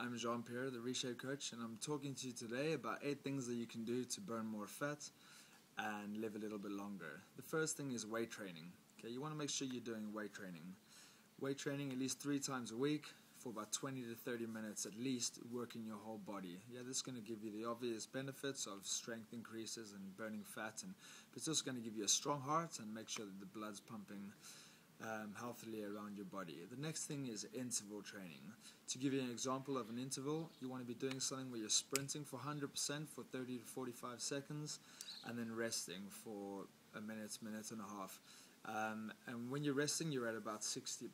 I'm Jean-Pierre, the Reshape coach, and I'm talking to you today about 8 things that you can do to burn more fat and live a little bit longer. The first thing is weight training. Okay, you want to make sure you're doing weight training. Weight training at least 3 times a week for about 20 to 30 minutes at least, working your whole body. Yeah, this is going to give you the obvious benefits of strength increases and burning fat, but it's also going to give you a strong heart and make sure that the blood's pumping healthily around your body. The next thing is interval training. To give you an example of an interval, you want to be doing something where you're sprinting for 100% for 30 to 45 seconds and then resting for a minute and a half. And when you're resting, you're at about 60%.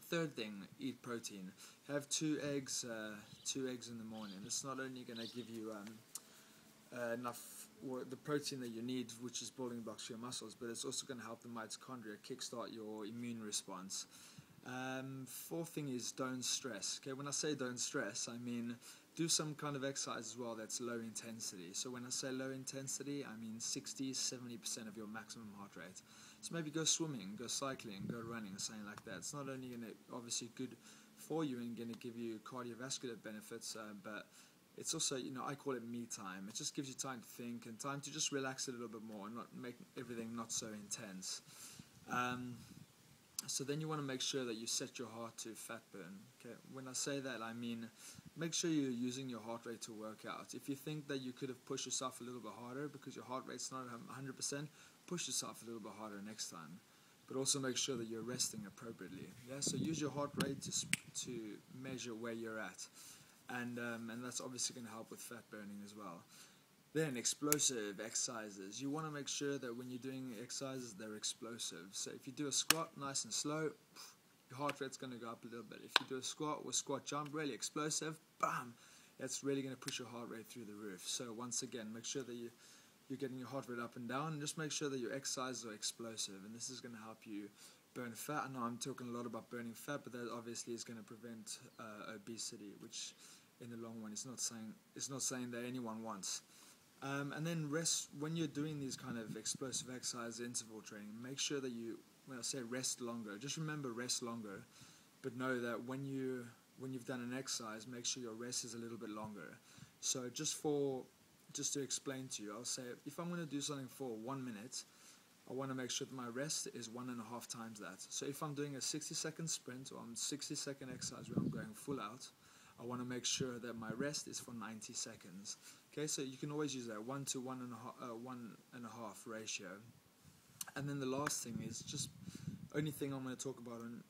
Third thing, eat protein. Have 2 eggs in the morning. It's not only going to give you enough the protein that you need, which is building blocks for your muscles, but it's also going to help the mitochondria kickstart your immune response. Fourth thing is don't stress. Okay, when I say don't stress, I mean do some kind of exercise as well that's low intensity. So when I say low intensity, I mean 60-70% of your maximum heart rate. So maybe go swimming, go cycling, go running, something like that. It's not only going to obviously good for you and going to give you cardiovascular benefits, but it's also, I call it me time. It just gives you time to think and time to just relax a little bit more and not make everything not so intense. So then you want to make sure that you set your heart to fat burn. Okay, when I say that, I mean make sure you're using your heart rate to work out. If you think that you could have pushed yourself a little bit harder because your heart rate's not 100%, push yourself a little bit harder next time. But also make sure that you're resting appropriately. Yeah, so use your heart rate to measure where you're at. And that's obviously going to help with fat burning as well. Then explosive exercises. You want to make sure that when you're doing exercises, they're explosive. So if you do a squat nice and slow, your heart rate's going to go up a little bit. If you do a squat or squat jump, really explosive, bam, that's really going to push your heart rate through the roof. So once again, make sure that you're getting your heart rate up and down, and just make sure that your exercises are explosive, and this is going to help you burn fat. I know I'm talking a lot about burning fat, but that obviously is going to prevent obesity, which in the long run it's not saying that anyone wants. And then rest. When you're doing these kind of explosive exercise interval training, make sure that when I say rest longer, just remember rest longer, but know that when you've done an exercise, make sure your rest is a little bit longer. So just to explain to you, I'll say if I'm going to do something for 1 minute, I want to make sure that my rest is 1.5 times that. So if I'm doing a 60-second sprint or a 60-second exercise where I'm going full out, I want to make sure that my rest is for 90 seconds. Okay, so you can always use that 1 to 1.5 ratio. And then the last thing is just only thing I'm going to talk about on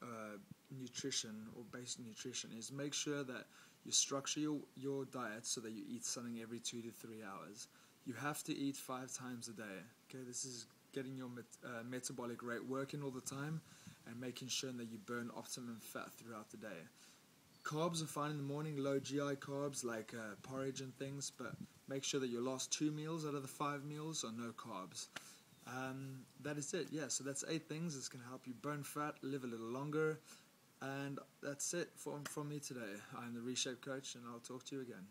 nutrition or basic nutrition is make sure that you structure your diet so that you eat something every 2 to 3 hours. You have to eat 5 times a day. Okay, this is getting your metabolic rate working all the time and making sure that you burn optimum fat throughout the day. Carbs are fine in the morning, low GI carbs like porridge and things, but make sure that your last 2 meals out of the 5 meals are no carbs. That is it, yeah, so that's 8 things. It's going to help you burn fat, live a little longer, and that's it from me today. I'm the Reshape coach, and I'll talk to you again.